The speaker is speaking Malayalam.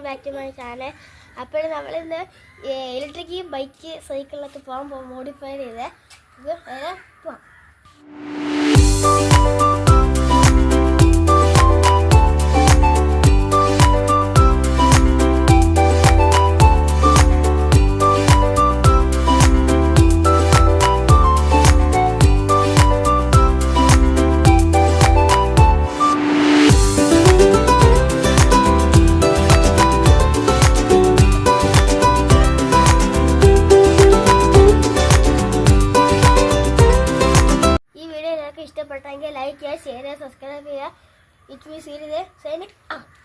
Back to my channel. അപ്പോൾ നമ്മളിന്ന് ഇലക്ട്രിക് ബൈക്ക് സൈക്കിളിലൊക്കെ പോകാൻ മോഡിഫൈ ചെയ്തേ പോവാം. ഇഷ്ടപ്പെട്ടെങ്കിൽ ലൈക്ക് ചെയ്യുക, ഷെയർ ചെയ്യുക, സബ്സ്ക്രൈബ് ചെയ്യുക. It means signing out.